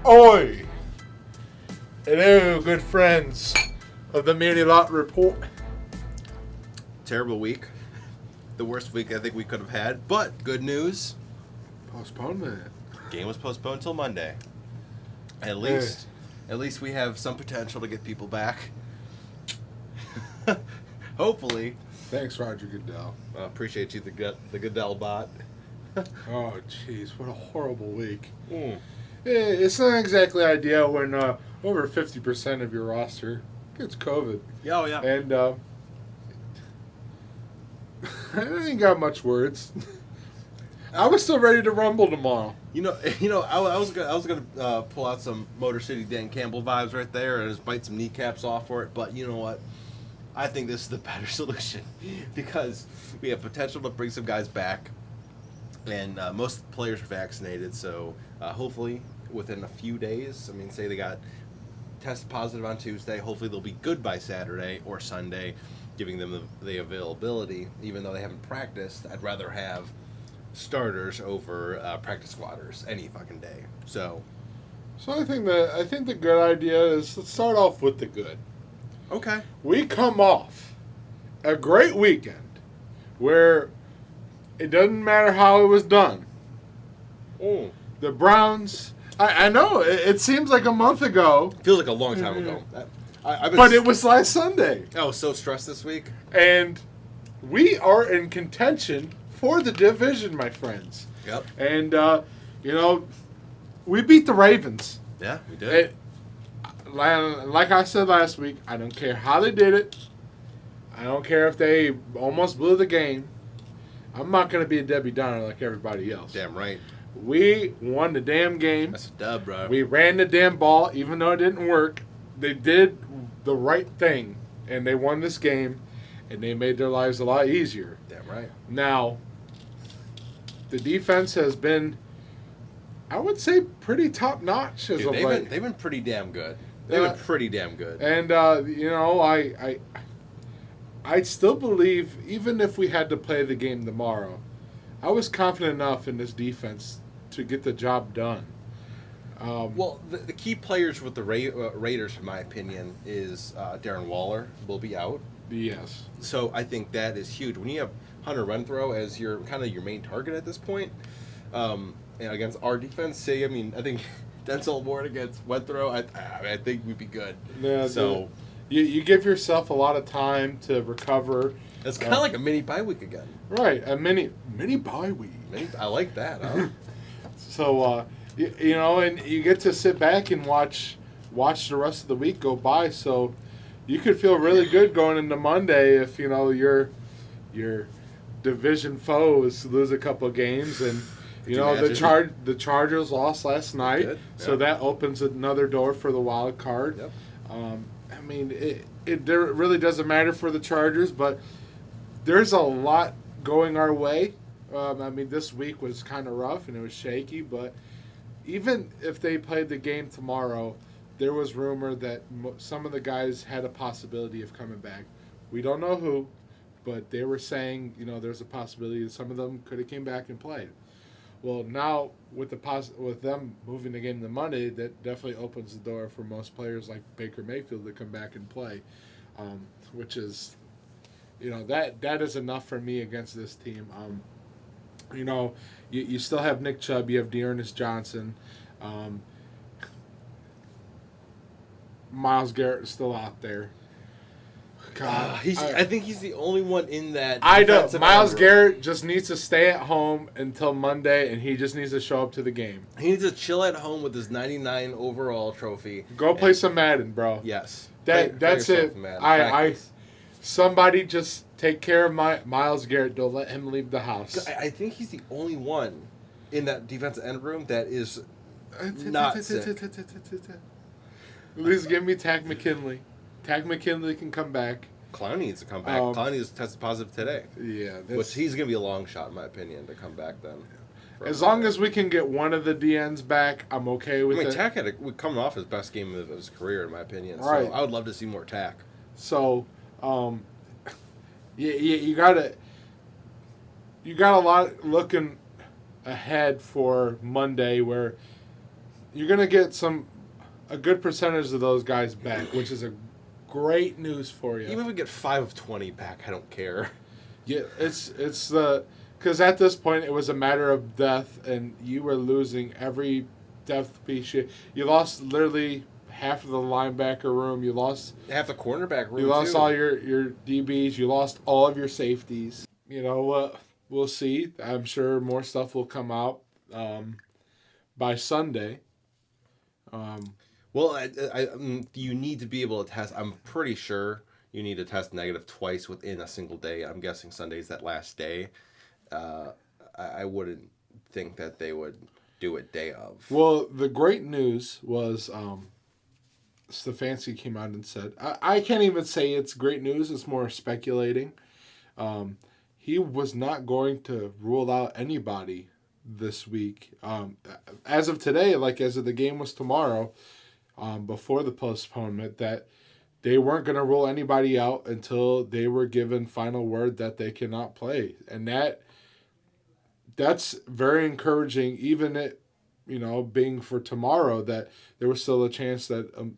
Oi! Hello, good friends of the Muni Lot Report. Terrible week. The worst week I think we could have had. But good news. Postponement. Game was postponed till Monday. At least we have some potential to get people back. Hopefully. Thanks, Roger Goodell. Appreciate you, the Goodell bot. Oh, jeez, what a horrible week. Mm. It's not exactly ideal when over 50% of your roster gets COVID. Oh, yeah. And I ain't got much words. I was still ready to rumble tomorrow. You know, I was gonna pull out some Motor City Dan Campbell vibes right there and just bite some kneecaps off for it. But you know what? I think this is the better solution because we have potential to bring some guys back, and most players are vaccinated. So hopefully within a few days, I mean, say they got tested positive on Tuesday, hopefully they'll be good by Saturday or Sunday, giving them the availability. Even though they haven't practiced, I'd rather have starters over practice squatters any fucking day. So I think the good idea is let's start off with the good. Okay. We come off a great weekend where it doesn't matter how it was done. Mm. The Browns, I know, it seems like a month ago. Feels like a long time ago. But it was last Sunday. I was so stressed this week. And we are in contention for the division, my friends. Yep. And, we beat the Ravens. Yeah, we did. Like I said last week, I don't care how they did it. I don't care if they almost blew the game. I'm not going to be a Debbie Downer like everybody else. Damn right. We won the damn game. That's a dub, bro. We ran the damn ball, even though it didn't work. They did the right thing, and they won this game, and they made their lives a lot easier. Damn right. Now, the defense has been, I would say, pretty top-notch as of late. They've been pretty damn good. They've been pretty damn good. And, I still believe, even if we had to play the game tomorrow, I was confident enough in this defense to get the job done. Well, the key players with the Raiders, in my opinion, is Darren Waller will be out. Yes. So I think that is huge. When you have Hunter Renfrow as your kind of your main target at this point, and against our defense, I think Denzel Ward against Renfrow, I think we'd be good. Yeah, so you give yourself a lot of time to recover. It's kind of like a mini bye week again. Right, a mini bye week. I like that. Huh? So, and you get to sit back and watch the rest of the week go by. So you could feel really good going into Monday if, your division foes lose a couple of games. And, the Chargers lost last night. Yep. So that opens another door for the wild card. Yep. It really doesn't matter for the Chargers, but there's a lot going our way. This week was kind of rough and it was shaky, but even if they played the game tomorrow, there was rumor that some of the guys had a possibility of coming back. We don't know who, but they were saying, there's a possibility that some of them could have came back and played. Well, now with them moving the game to Monday, that definitely opens the door for most players like Baker Mayfield to come back and play, which is, that is enough for me against this team. You still have Nick Chubb, you have Dearness Johnson, Myles Garrett is still out there. God, I think he's the only one in that. I don't. Myles Garrett just needs to stay at home until Monday, and he just needs to show up to the game. He needs to chill at home with his 99 overall trophy. Go play some Madden, bro. Yes. That's it. Somebody just take care of Myles Garrett. Don't let him leave the house. I think he's the only one in that defensive end room that is not sick. Please give me Tack McKinley. Tack McKinley can come back. Clowney needs to come back. Clowney is tested positive today. Yeah. Which he's going to be a long shot, in my opinion, to come back then. As long as we can get one of the DNs back, I'm okay with it. Tack coming off his best game of his career, in my opinion. Right. So I would love to see more Tack. So, you got a lot looking ahead for Monday where you're gonna get a good percentage of those guys back, which is a great news for you. Even if we get 5 of 20 back, I don't care. Yeah, it's the because at this point it was a matter of death, and you were losing every depth piece. You lost literally half of the linebacker room. You lost Half the cornerback room. You lost too. all your DBs. You lost all of your safeties. You know what? We'll see. I'm sure more stuff will come out by Sunday. Well, you need to be able to test. I'm pretty sure you need to test negative twice within a single day. I'm guessing Sunday's that last day. I wouldn't think that they would do it day of. Well, the great news was Stefanski came out and said, I can't even say it's great news. It's more speculating. He was not going to rule out anybody this week. As of today, as of the game was tomorrow, before the postponement, that they weren't going to rule anybody out until they were given final word that they cannot play. And that's very encouraging, even it, being for tomorrow, that there was still a chance that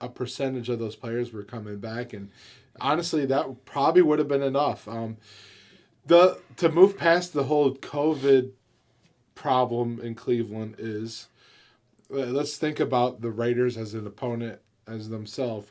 a percentage of those players were coming back. And honestly, that probably would have been enough. To move past the whole COVID problem in Cleveland is, let's think about the Raiders as an opponent as themselves.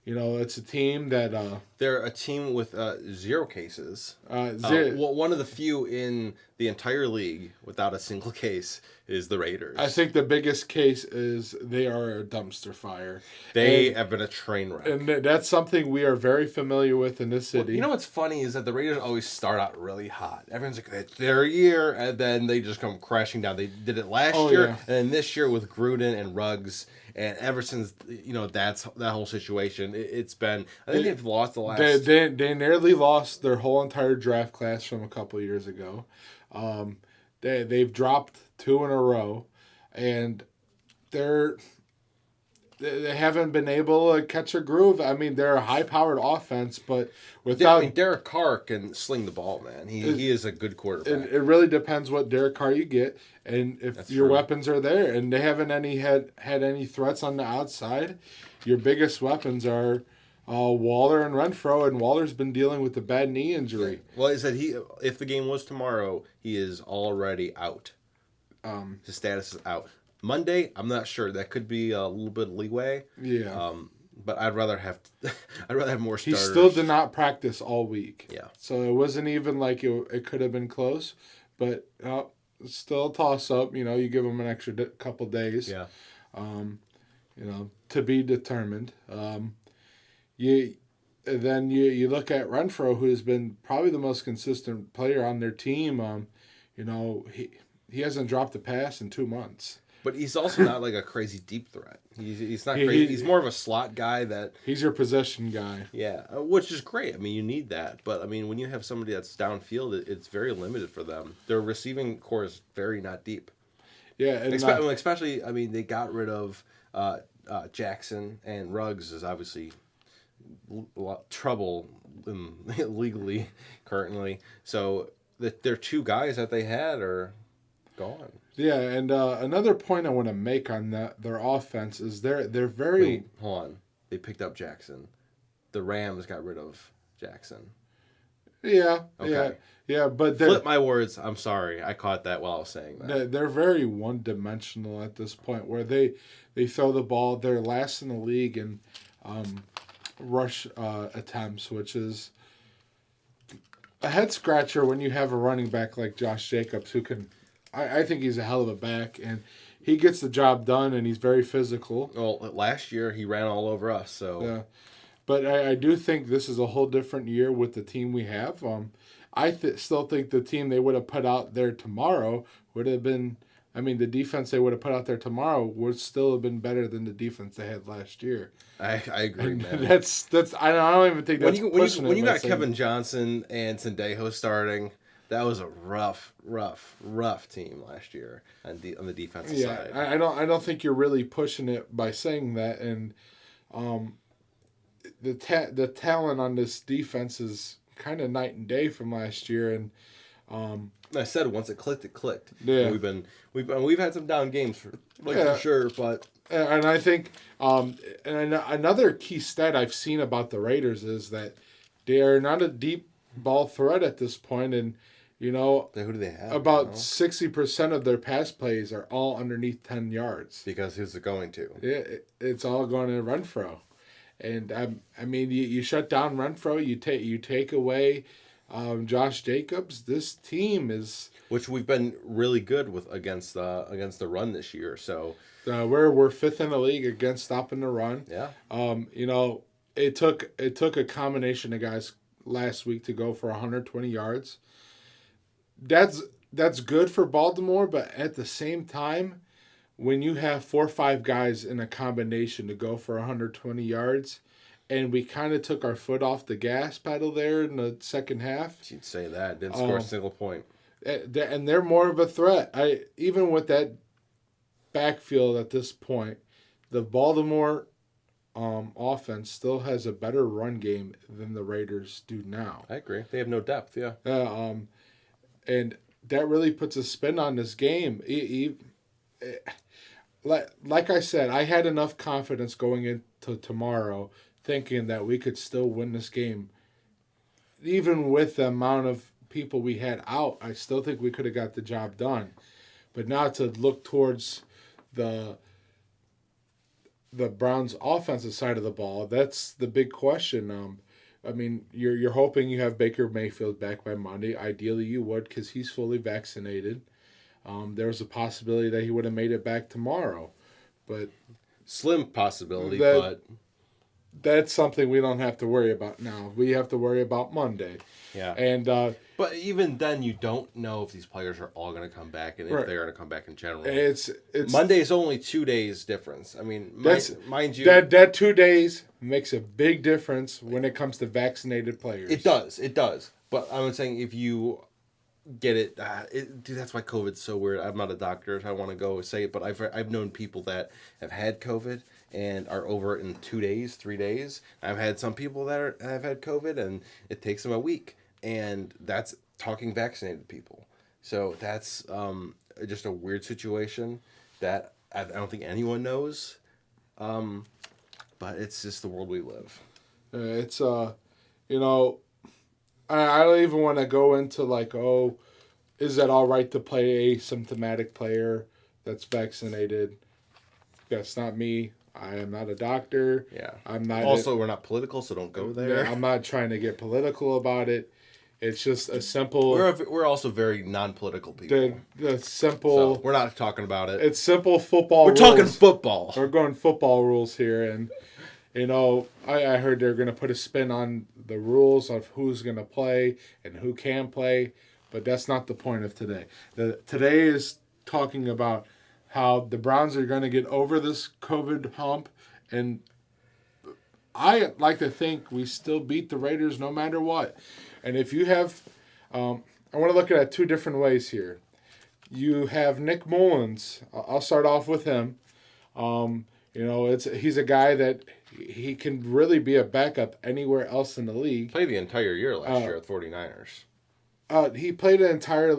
It's a team that They're a team with 0 cases. Well, One of the few in the entire league without a single case is the Raiders. I think the biggest case is they are a dumpster fire. They have been a train wreck. And that's something we are very familiar with in this city. Well, you know what's funny is that the Raiders always start out really hot. Everyone's like, it's their year, and then they just come crashing down. They did it last year, yeah. and then this year with Gruden and Ruggs. And ever since, that whole situation, it's been... I think they've lost the last... They nearly lost their whole entire draft class from a couple of years ago. They've dropped 2 in a row, and they haven't been able to catch a groove. I mean, they're a high-powered offense, but without... Derek Carr can sling the ball, man. He is a good quarterback. It really depends what Derek Carr you get, and if That's your true. weapons are there. And they haven't had any threats on the outside. Your biggest weapons are Waller and Renfro, and Waller's been dealing with a bad knee injury. Well, he said if the game was tomorrow, he is already out. His status is out. Monday, I'm not sure. That could be a little bit of leeway. Yeah. But I'd rather have more He starters. still did not practice all week. Yeah. So it wasn't even like it could have been close, but it's still a toss up. You give him an extra couple days. Yeah. To be determined. You look at Renfro, who has been probably the most consistent player on their team. He hasn't dropped a pass in 2 months. But he's also not like a crazy deep threat. He's not crazy. He's more of a slot guy that... He's your possession guy. Yeah, which is great. I mean, you need that. But, I mean, when you have somebody that's downfield, it's very limited for them. Their receiving core is very not deep. Yeah. And especially, I mean, they got rid of Jackson, and Ruggs is obviously a lot trouble legally currently. So their 2 guys that they had are gone. Yeah, and another point I want to make on their offense is they're very... Wait, hold on. They picked up Jackson. The Rams got rid of Jackson. Yeah, Okay. yeah, but Flip my words. I'm sorry. I caught that while I was saying that. they're very one-dimensional at this point, where they throw the ball. They're last in the league in rush attempts, which is a head-scratcher when you have a running back like Josh Jacobs, who can... I think he's a hell of a back, and he gets the job done, and he's very physical. Well, last year he ran all over us, so... Yeah. But I do think this is a whole different year with the team we have. I still think the team they would have put out there tomorrow would have been... I mean, the defense they would have put out there tomorrow would still have been better than the defense they had last year. I agree, And man. that's I don't even think that's when you got Kevin Johnson and Sendejo starting, that was a rough team last year on the defensive side. I don't think you're really pushing it by saying that, and the talent on this defense is kind of night and day from last year, and I said once it clicked, it clicked. Yeah. We've had some down games for sure, but And I think another key stat I've seen about the Raiders is that they are not a deep ball threat at this point, and who do they have? about 60% of their pass plays are all underneath 10 yards. Because who's it going to? Yeah, it's all going to Renfro, and I mean you shut down Renfro, you take away Josh Jacobs. This team is Which we've been really good with against the run this year. So we're fifth in the league against stopping the run. yeah, It took a combination of guys last week to go for 120 yards. That's good for Baltimore, but at the same time, when you have 4 or 5 guys in a combination to go for 120 yards, and we kind of took our foot off the gas pedal there in the second half. you'd say that didn't score a single point. And they're more of a threat. Even with that backfield at this point, the Baltimore offense still has a better run game than the Raiders do now. I agree. They have no depth. Yeah. And that really puts a spin on this game. Like I said, I had enough confidence going into tomorrow, thinking that we could still win this game, even with the amount of people we had out. I still think we could have got the job done. But now to look towards the Browns' offensive side of the ball, that's the big question. I mean, you're hoping you have Baker Mayfield back by Monday. Ideally, you would, because he's fully vaccinated. There was a possibility that he would have made it back tomorrow, but Slim possibility, but that's something we don't have to worry about now. We have to worry about Monday. Yeah. And but even then, you don't know if these players are all going to come back and if they're going to come back in general. It's Monday's only 2 days difference. I mean, mind you, that 2 days makes a big difference when it comes to vaccinated players. It does. But I'm saying if you get it, dude, that's why COVID's so weird. I'm not a doctor, so I want to go say it, but I've known people that have had COVID and are over it in 2 days, 3 days. I've had some people that have had COVID and it takes them a week, and that's talking vaccinated people. So that's just a weird situation that I don't think anyone knows, but it's just the world we live. It's I don't even want to go into like, oh, is that all right to play a symptomatic player that's vaccinated? That's not me. I am not a doctor. Yeah. I'm not. Also, we're not political, so don't go there. I'm not trying to get political about it. It's just a simple. We're also very non-political people. The simple. So we're not talking about it. It's simple football. We're talking football. We're going football rules here, and I heard they're going to put a spin on the rules of who's going to play and who can play, but that's not the point of today. Today is talking about how the Browns are going to get over this COVID hump, and I like to think we still beat the Raiders no matter what. And if you have, I want to look at it 2 different ways here. You have Nick Mullins. I'll start off with him. He's a guy that he can really be a backup anywhere else in the league. Played the entire year last year with 49ers. He played an entire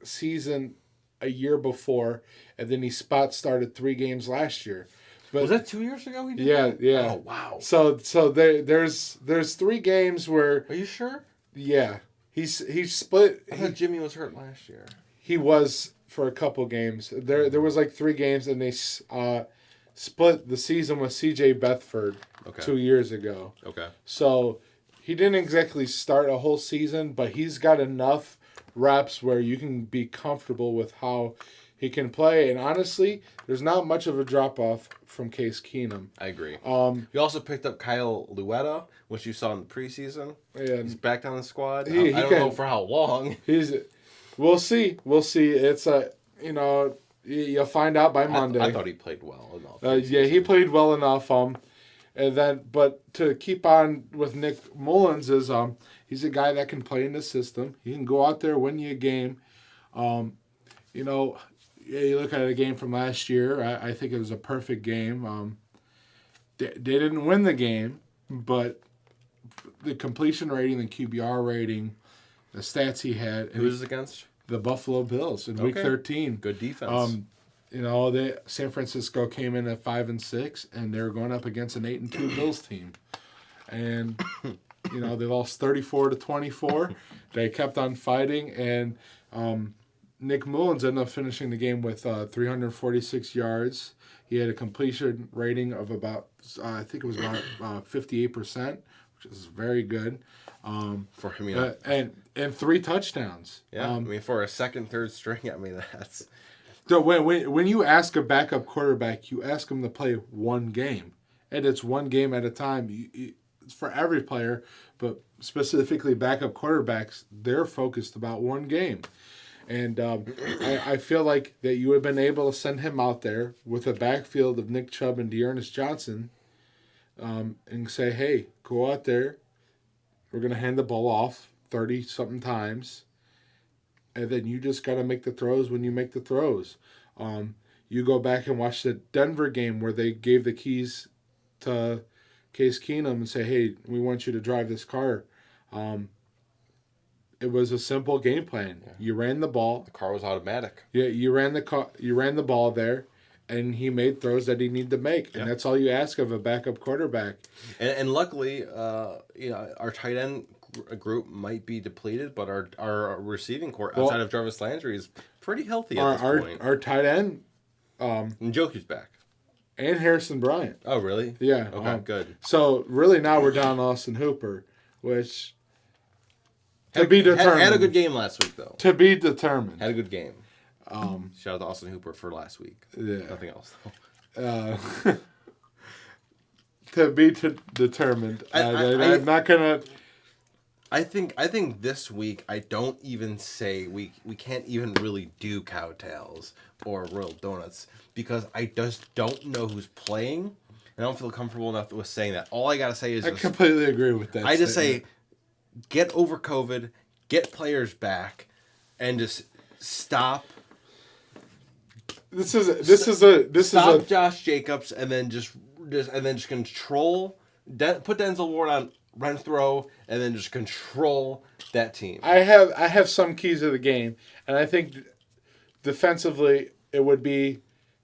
season a year before, and then he started 3 games last year. But, was that 2 years ago? He did yeah. Oh wow. So there's 3 games where. Are you sure? Yeah, he split. I thought Jimmy was hurt last year. He was for a couple games. There was like 3 games, and they split the season with C.J. Beathard 2 years ago. Okay. So he didn't exactly start a whole season, but he's got enough reps where you can be comfortable with how he can play. And honestly, there's not much of a drop-off from Case Keenum. I agree. You also picked up Kyle Luetta, which you saw in the preseason. He's back on the squad. I don't know for how long. We'll see. It's you'll find out by Monday. I thought he played well enough. He played well enough. But to keep on with Nick Mullins is he's a guy that can play in the system. He can go out there, win you a game. You look at a game from last year. I think it was a perfect game. They didn't win the game, but the completion rating, the QBR rating, the stats he had. Who was it against? The Buffalo Bills in Week 13. Good defense. San Francisco came in at 5-6, and they were going up against an 8-2 Bills team, and they lost 34-24. They kept on fighting, and Nick Mullins ended up finishing the game with 346 yards. He had a completion rating of about, I think it was about 58%, which is very good. For him, and 3 touchdowns. Yeah, for a second, third string, that's. So when you ask a backup quarterback, you ask him to play one game, and it's one game at a time. It's for every player, but specifically backup quarterbacks, they're focused about one game. And I feel like that you would have been able to send him out there with a backfield of Nick Chubb and Dearness Johnson and say, hey, go out there. We're going to hand the ball off 30-something times. And then you just got to make the throws when you make the throws. You go back and watch the Denver game where they gave the keys to Case Keenum and say, hey, we want you to drive this car. It was a simple game plan. Yeah. You ran the ball. The car was automatic. Yeah, you ran the ball there, and he made throws that he needed to make. And that's all you ask of a backup quarterback. And luckily, our tight end group might be depleted, but our receiving core outside of Jarvis Landry is pretty healthy at this point. Our tight end, Njoku's back, and Harrison Bryant. Oh, really? Yeah. Okay, good. So really, now we're down Austin Hooper, which to be determined. Had a good game last week, though. To be determined. Had a good game. Shout out to Austin Hooper for last week. Yeah. Nothing else. To be determined. I'm not gonna. I think this week I don't even say we can't even really do cowtails or real donuts because I just don't know who's playing and I don't feel comfortable enough with saying that. All I gotta say is I completely agree with that. I just say get over COVID, get players back, and just stop. Stop Josh Jacobs and then just control. Put Denzel Ward on run throw and then just control that team. I have some keys of the game, and I think defensively it would be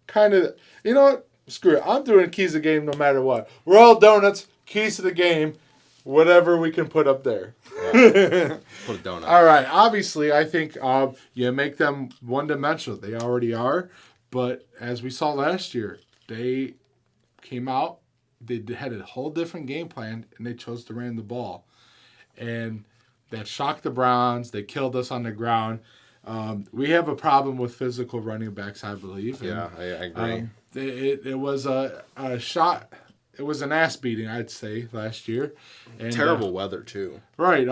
kind of what, screw it. I'm doing keys of the game no matter what. We're all donuts, keys to the game, whatever we can put up there. Yeah. Put a donut. All right. Obviously, I think you make them one-dimensional. They already are, but as we saw last year, they came out. They had a whole different game plan, and they chose to run the ball. And that shocked the Browns. They killed us on the ground. We have a problem with physical running backs, I believe. Yeah, I agree. It was a shot. It was an ass beating, I'd say, last year. And, terrible weather, too. Right.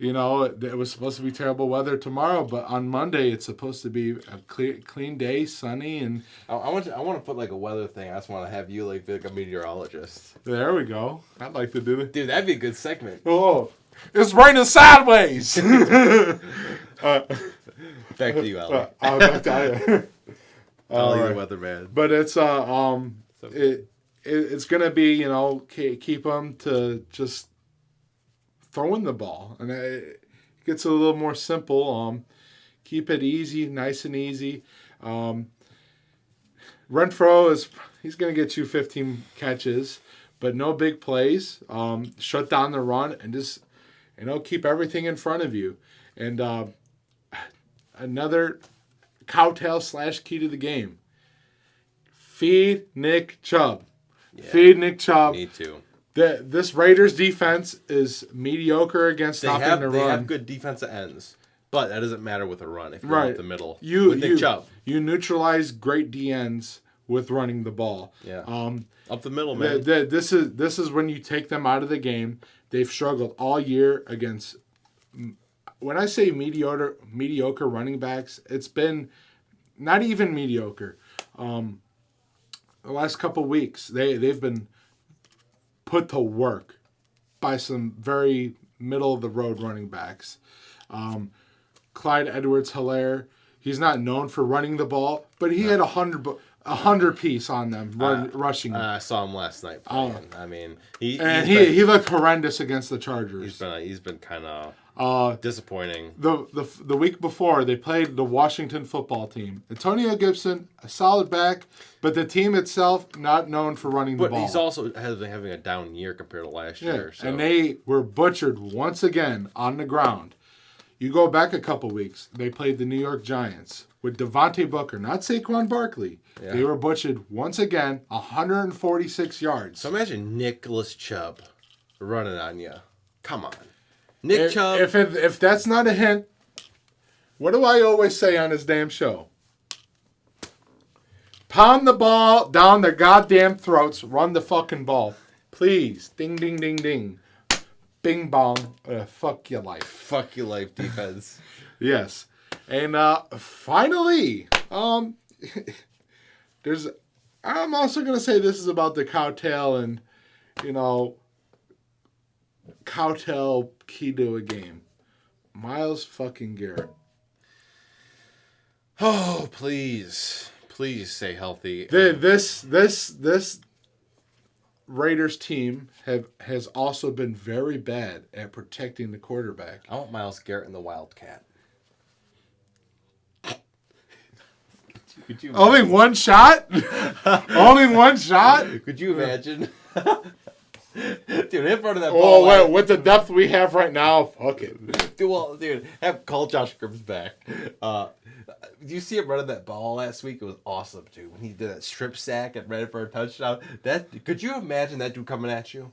It was supposed to be terrible weather tomorrow, but on Monday it's supposed to be a clean day, sunny, and I want to put like a weather thing. I just want to have you be like a meteorologist. There we go. I'd like to do that. Dude, that'd be a good segment. Oh, it's raining sideways. Back to you, Ali. Back to Ali, the weatherman. But it's it's gonna be keep them to just throwing the ball, and it gets a little more simple. Keep it easy, nice and easy. Renfro he's going to get you 15 catches, but no big plays. Shut down the run and just keep everything in front of you. And another cowtail / key to the game: feed Nick Chubb. Yeah, feed Nick Chubb. Need to. This Raiders defense is mediocre against stopping the run. They have good defensive ends, but that doesn't matter with a run if you're up the middle. Nick Chubb. You neutralize great DNs with running the ball. Yeah. Up the middle, man. This is when you take them out of the game. They've struggled all year against. When I say mediocre running backs, it's been not even mediocre. The last couple weeks, they've been put to work by some very middle-of-the-road running backs. Clyde Edwards-Helaire, he's not known for running the ball, but he had 100 piece on them rushing. I saw him last night playing. I mean, he looked horrendous against the Chargers. He's been kind of disappointing. The week before, they played the Washington football team. Antonio Gibson, a solid back, but the team itself not known for running the ball. But he's also having a down year compared to last year. So. And they were butchered once again on the ground. You go back a couple weeks, they played the New York Giants with Devontae Booker, not Saquon Barkley. Yeah. They were butchered once again, 146 yards. So imagine Nicholas Chubb running on you. Come on. Chubb. If that's not a hint, what do I always say on this damn show? Pound the ball down their goddamn throats. Run the fucking ball. Please. Ding, ding, ding, ding. Bing, bong. Fuck your life. Fuck your life, defense. Yes. And finally, I'm also going to say this is about the cowtail and, cowtail key to a game. Myles fucking Garrett. Oh, please. Please stay healthy. This Raiders team has also been very bad at protecting the quarterback. I want Myles Garrett and the Wildcat. Could you Only one shot? Only one shot? Could you imagine? Dude, in front of that ball. Oh, wait, with the depth we have right now, fuck it. Dude, call Josh Cribbs back. Do you see him running that ball last week? It was awesome, dude. When he did that strip sack and ran it for a touchdown. Could you imagine that dude coming at you?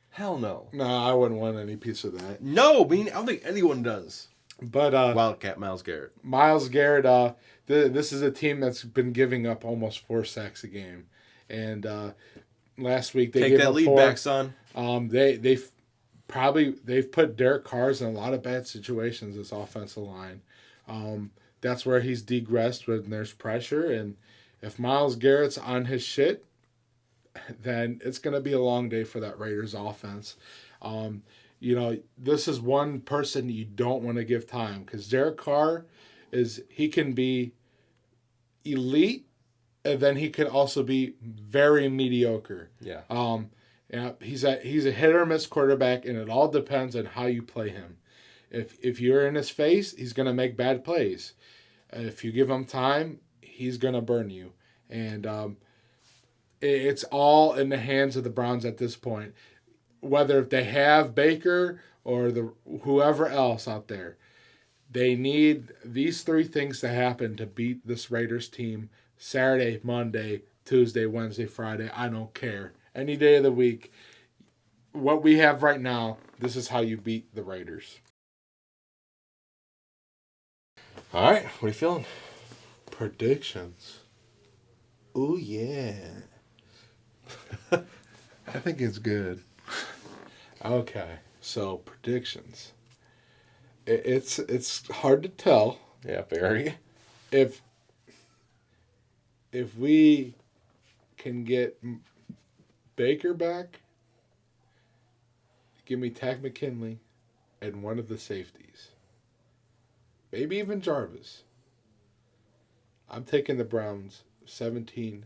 Hell no. No, I wouldn't want any piece of that. No, I don't think anyone does. But Wildcat Myles Garrett. Myles Garrett, this is a team that's been giving up almost 4 sacks a game. And last week they take gave that up lead 4. Back, son. They've put Derek Carr's in a lot of bad situations, this offensive line. That's where he's degressed when there's pressure. And if Myles Garrett's on his shit, then it's going to be a long day for that Raiders offense. This is one person you don't want to give time because Derek Carr he can be elite, and then he can also be very mediocre. Yeah. He's a hit or miss quarterback, and it all depends on how you play him. If you're in his face, he's going to make bad plays. If you give him time, he's going to burn you. And it's all in the hands of the Browns at this point. Whether if they have Baker or whoever else out there, they need these 3 things to happen to beat this Raiders team Saturday, Monday, Tuesday, Wednesday, Friday. I don't care. Any day of the week. What we have right now, this is how you beat the Raiders. All right, what are you feeling? Predictions. Oh, yeah. I think it's good. Okay, so predictions. It's hard to tell. Yeah, very. If we can get Baker back, give me Tack McKinley and one of the safeties. Maybe even Jarvis. I'm taking the Browns 17-16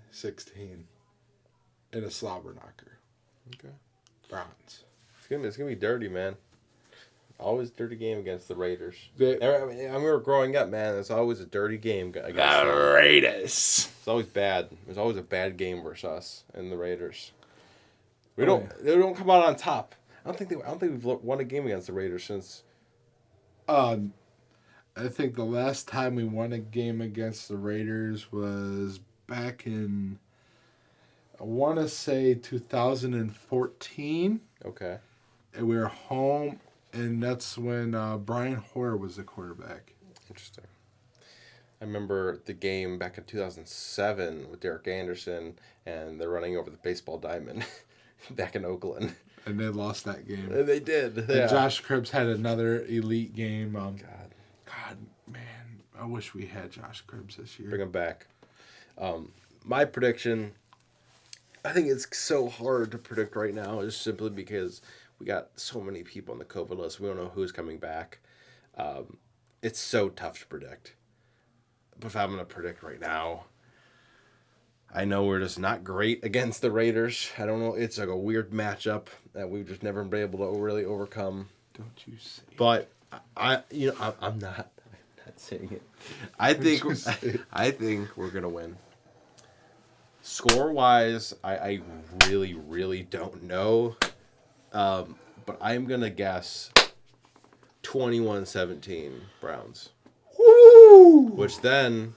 in a slobber knocker. Okay. Browns. It's gonna be dirty, man. Always a dirty game against the Raiders. I remember growing up, man. It's always a dirty game against the Raiders. It's always bad. There's always a bad game versus us and the Raiders. They don't come out on top. I don't think we've won a game against the Raiders since. I think the last time we won a game against the Raiders was back in, I want to say 2014. Okay. And we were home, and that's when Brian Hoyer was the quarterback. Interesting. I remember the game back in 2007 with Derek Anderson, and they're running over the baseball diamond back in Oakland. And they lost that game. And they did. And yeah. Josh Cribbs had another elite game. God, man, I wish we had Josh Cribbs this year. Bring him back. My prediction, I think it's so hard to predict right now, just simply because we got so many people on the COVID list. We don't know who's coming back. It's so tough to predict. But if I'm going to predict right now, I know we're just not great against the Raiders. I don't know. It's like a weird matchup that we've just never been able to really overcome. Don't you say? But I'm not saying it. I think we're gonna win. Score wise, I really, really don't know. But I'm gonna guess 21-17 Browns. Woo! Which then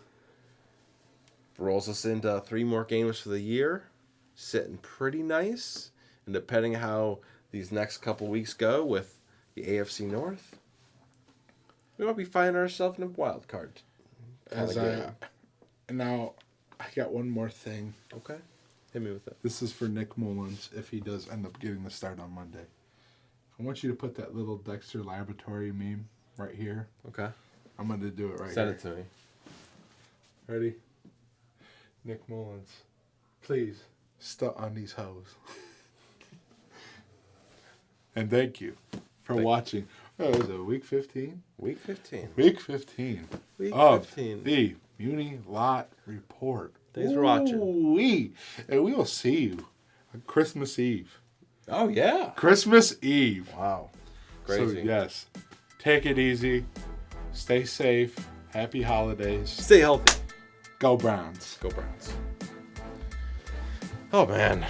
rolls us into 3 more games for the year, sitting pretty nice. And depending how these next couple weeks go with the AFC North, we might be finding ourselves in a wild card. Now, I got one more thing. Okay, hit me with it. This is for Nick Mullins if he does end up getting the start on Monday. I want you to put that little Dexter Laboratory meme right here. Okay, I'm going to do it right send here. it to me. Ready? Nick Mullins, please stunt on these hoes. And thank you for watching. Oh, was it week 15? Week 15. Week 15. Week of 15. the Muni Lot Report. Thanks for watching. Ooh-wee. And we will see you on Christmas Eve. Oh, yeah. Christmas Eve. Wow. Crazy. So, yes. Take it easy. Stay safe. Happy holidays. Stay healthy. Go Browns. Go Browns. Oh, man.